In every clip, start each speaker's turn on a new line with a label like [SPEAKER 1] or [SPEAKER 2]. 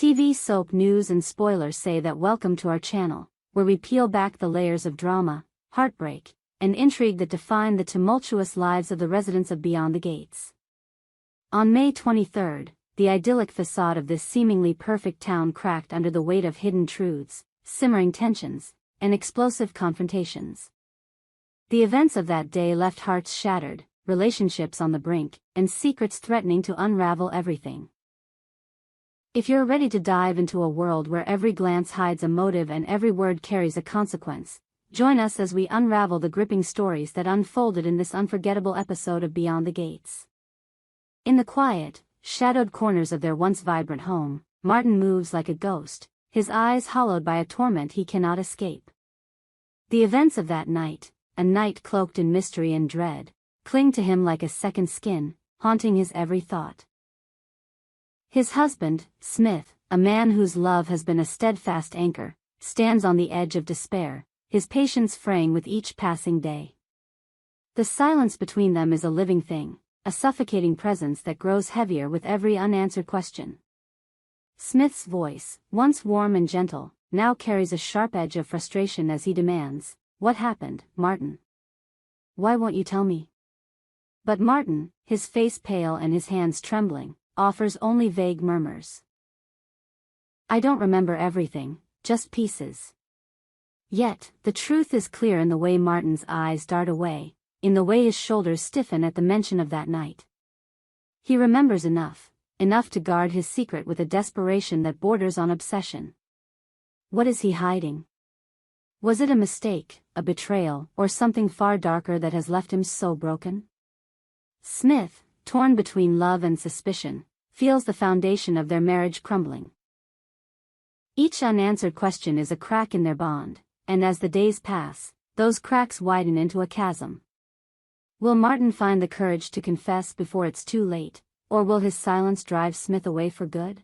[SPEAKER 1] TV soap news and spoilers say that welcome to our channel, where we peel back the layers of drama, heartbreak, and intrigue that define the tumultuous lives of the residents of Beyond the Gates. On May 23, the idyllic facade of this seemingly perfect town cracked under the weight of hidden truths, simmering tensions, and explosive confrontations. The events of that day left hearts shattered, relationships on the brink, and secrets threatening to unravel everything. If you're ready to dive into a world where every glance hides a motive and every word carries a consequence, join us as we unravel the gripping stories that unfolded in this unforgettable episode of Beyond the Gates. In the quiet, shadowed corners of their once vibrant home, Martin moves like a ghost, his eyes hollowed by a torment he cannot escape. The events of that night, a night cloaked in mystery and dread, cling to him like a second skin, haunting his every thought. His husband, Smith, a man whose love has been a steadfast anchor, stands on the edge of despair, his patience fraying with each passing day. The silence between them is a living thing, a suffocating presence that grows heavier with every unanswered question. Smith's voice, once warm and gentle, now carries a sharp edge of frustration as he demands, "What happened, Martin? Why won't you tell me?" But Martin, his face pale and his hands trembling, offers only vague murmurs. "I don't remember everything, just pieces." Yet, the truth is clear in the way Martin's eyes dart away, in the way his shoulders stiffen at the mention of that night. He remembers enough to guard his secret with a desperation that borders on obsession. What is he hiding? Was it a mistake, a betrayal, or something far darker that has left him so broken? Smith, torn between love and suspicion, feels the foundation of their marriage crumbling. Each unanswered question is a crack in their bond, and as the days pass, those cracks widen into a chasm. Will Martin find the courage to confess before it's too late, or will his silence drive Smith away for good?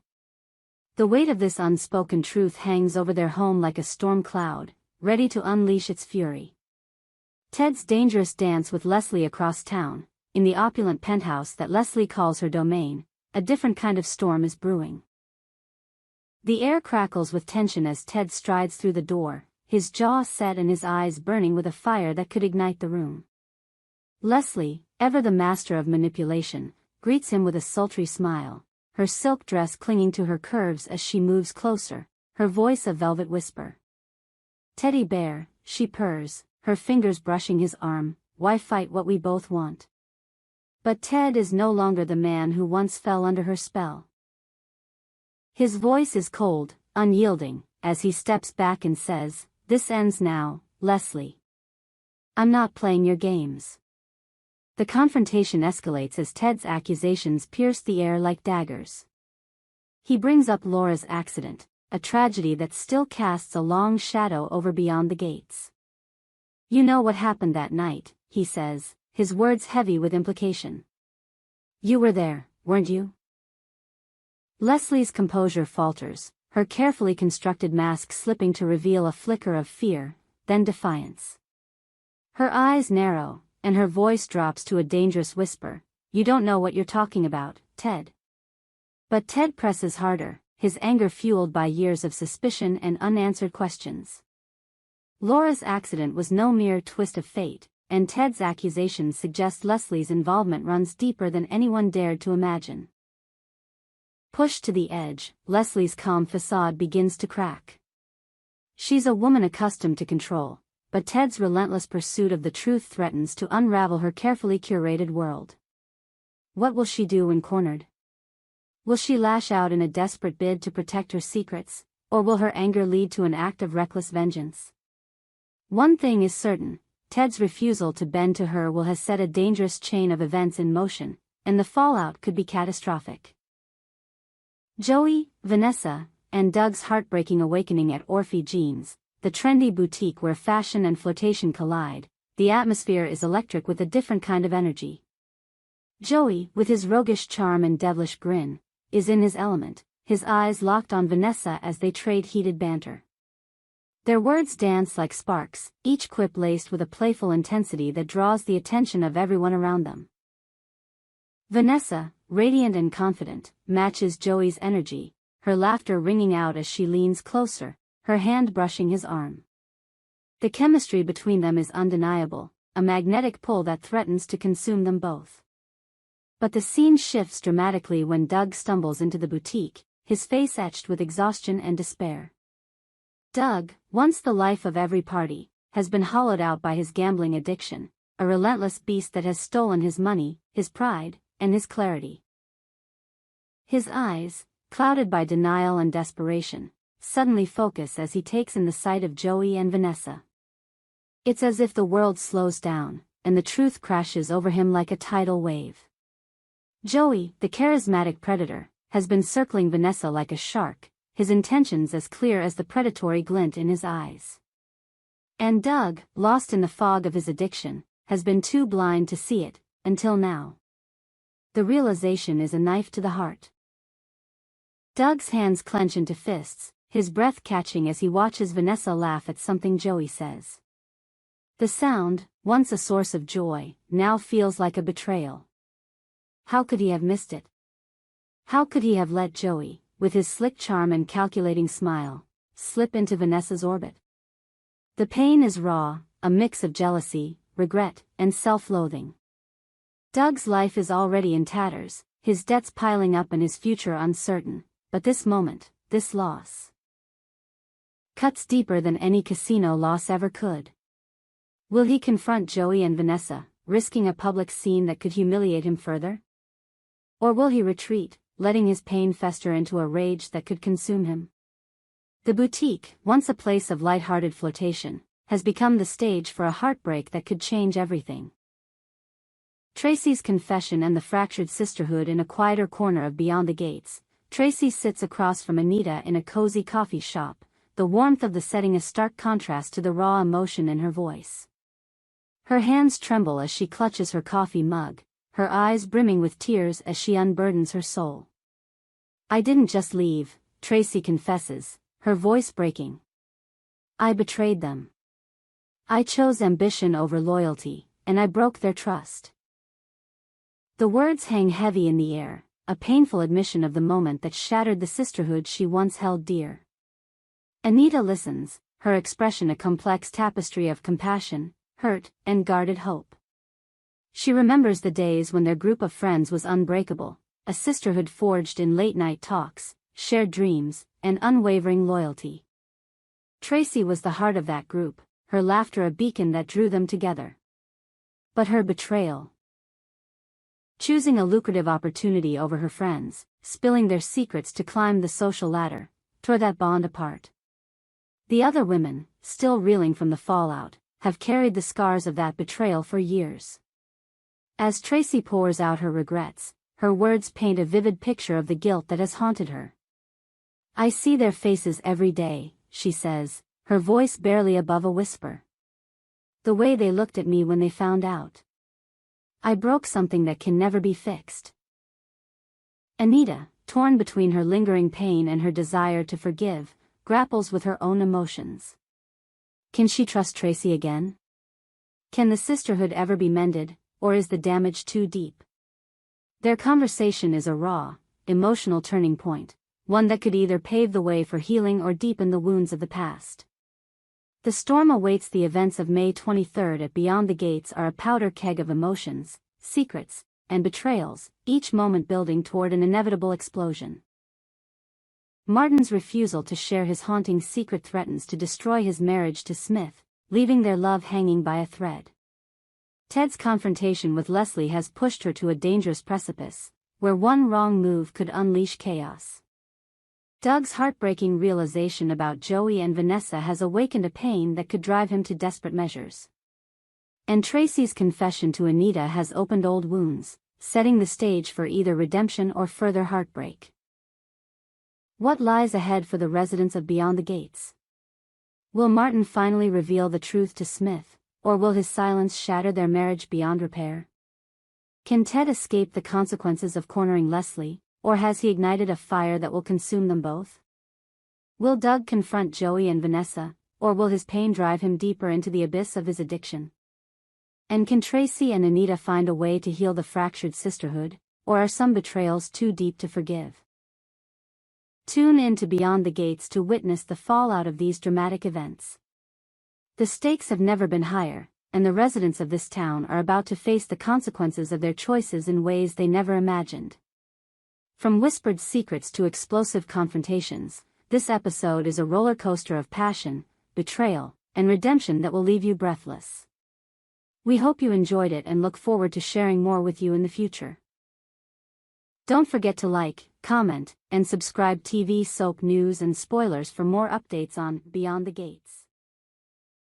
[SPEAKER 1] The weight of this unspoken truth hangs over their home like a storm cloud, ready to unleash its fury. Ted's dangerous dance with Leslie across town, in the opulent penthouse that Leslie calls her domain, a different kind of storm is brewing. The air crackles with tension as Ted strides through the door, his jaw set and his eyes burning with a fire that could ignite the room. Leslie, ever the master of manipulation, greets him with a sultry smile, her silk dress clinging to her curves as she moves closer, her voice a velvet whisper. "Teddy bear," she purrs, her fingers brushing his arm, "why fight what we both want?" But Ted is no longer the man who once fell under her spell. His voice is cold, unyielding, as he steps back and says, "This ends now, Leslie. I'm not playing your games." The confrontation escalates as Ted's accusations pierce the air like daggers. He brings up Laura's accident, a tragedy that still casts a long shadow over Beyond the Gates. "You know what happened that night," he says, his words heavy with implication. "You were there, weren't you?" Leslie's composure falters, her carefully constructed mask slipping to reveal a flicker of fear, then defiance. Her eyes narrow, and her voice drops to a dangerous whisper, "You don't know what you're talking about, Ted." But Ted presses harder, his anger fueled by years of suspicion and unanswered questions. Laura's accident was no mere twist of fate, and Ted's accusations suggest Leslie's involvement runs deeper than anyone dared to imagine. Pushed to the edge, Leslie's calm facade begins to crack. She's a woman accustomed to control, but Ted's relentless pursuit of the truth threatens to unravel her carefully curated world. What will she do when cornered? Will she lash out in a desperate bid to protect her secrets, or will her anger lead to an act of reckless vengeance? One thing is certain, Ted's refusal to bend to her will have set a dangerous chain of events in motion, and the fallout could be catastrophic. Joey, Vanessa, and Doug's heartbreaking awakening at Orphe Jeans, the trendy boutique where fashion and flirtation collide, the atmosphere is electric with a different kind of energy. Joey, with his roguish charm and devilish grin, is in his element, his eyes locked on Vanessa as they trade heated banter. Their words dance like sparks, each quip laced with a playful intensity that draws the attention of everyone around them. Vanessa, radiant and confident, matches Joey's energy, her laughter ringing out as she leans closer, her hand brushing his arm. The chemistry between them is undeniable, a magnetic pull that threatens to consume them both. But the scene shifts dramatically when Doug stumbles into the boutique, his face etched with exhaustion and despair. Doug, once the life of every party, has been hollowed out by his gambling addiction, a relentless beast that has stolen his money, his pride, and his clarity. His eyes, clouded by denial and desperation, suddenly focus as he takes in the sight of Joey and Vanessa. It's as if the world slows down, and the truth crashes over him like a tidal wave. Joey, the charismatic predator, has been circling Vanessa like a shark, his intentions as clear as the predatory glint in his eyes. And Doug, lost in the fog of his addiction, has been too blind to see it, until now. The realization is a knife to the heart. Doug's hands clench into fists, his breath catching as he watches Vanessa laugh at something Joey says. The sound, once a source of joy, now feels like a betrayal. How could he have missed it? How could he have let Joey, with his slick charm and calculating smile, slip into Vanessa's orbit? The pain is raw, a mix of jealousy, regret, and self-loathing. Doug's life is already in tatters, his debts piling up and his future uncertain, but this moment, this loss, cuts deeper than any casino loss ever could. Will he confront Joey and Vanessa, risking a public scene that could humiliate him further? Or will he retreat, letting his pain fester into a rage that could consume him? The boutique, once a place of light-hearted flirtation, has become the stage for a heartbreak that could change everything. Tracy's confession and the fractured sisterhood. In a quieter corner of Beyond the Gates, Tracy sits across from Anita in a cozy coffee shop, the warmth of the setting a stark contrast to the raw emotion in her voice. Her hands tremble as she clutches her coffee mug, her eyes brimming with tears as she unburdens her soul. "I didn't just leave," Tracy confesses, her voice breaking. "I betrayed them. I chose ambition over loyalty, and I broke their trust." The words hang heavy in the air, a painful admission of the moment that shattered the sisterhood she once held dear. Anita listens, her expression a complex tapestry of compassion, hurt, and guarded hope. She remembers the days when their group of friends was unbreakable, a sisterhood forged in late-night talks, shared dreams, and unwavering loyalty. Tracy was the heart of that group, her laughter a beacon that drew them together. But her betrayal, choosing a lucrative opportunity over her friends, spilling their secrets to climb the social ladder, tore that bond apart. The other women, still reeling from the fallout, have carried the scars of that betrayal for years. As Tracy pours out her regrets, her words paint a vivid picture of the guilt that has haunted her. "I see their faces every day," she says, her voice barely above a whisper. "The way they looked at me when they found out. I broke something that can never be fixed." Anita, torn between her lingering pain and her desire to forgive, grapples with her own emotions. Can she trust Tracy again? Can the sisterhood ever be mended, or is the damage too deep? Their conversation is a raw, emotional turning point, one that could either pave the way for healing or deepen the wounds of the past. The storm awaits. The events of May 23 at Beyond the Gates are a powder keg of emotions, secrets, and betrayals, each moment building toward an inevitable explosion. Martin's refusal to share his haunting secret threatens to destroy his marriage to Smith, leaving their love hanging by a thread. Ted's confrontation with Leslie has pushed her to a dangerous precipice, where one wrong move could unleash chaos. Doug's heartbreaking realization about Joey and Vanessa has awakened a pain that could drive him to desperate measures. And Tracy's confession to Anita has opened old wounds, setting the stage for either redemption or further heartbreak. What lies ahead for the residents of Beyond the Gates? Will Martin finally reveal the truth to Smith, or will his silence shatter their marriage beyond repair? Can Ted escape the consequences of cornering Leslie, or has he ignited a fire that will consume them both? Will Doug confront Joey and Vanessa, or will his pain drive him deeper into the abyss of his addiction? And can Tracy and Anita find a way to heal the fractured sisterhood, or are some betrayals too deep to forgive? Tune in to Beyond the Gates to witness the fallout of these dramatic events. The stakes have never been higher, and the residents of this town are about to face the consequences of their choices in ways they never imagined. From whispered secrets to explosive confrontations, this episode is a roller coaster of passion, betrayal, and redemption that will leave you breathless. We hope you enjoyed it and look forward to sharing more with you in the future. Don't forget to like, comment, and subscribe TV soap news and spoilers for more updates on Beyond the Gates.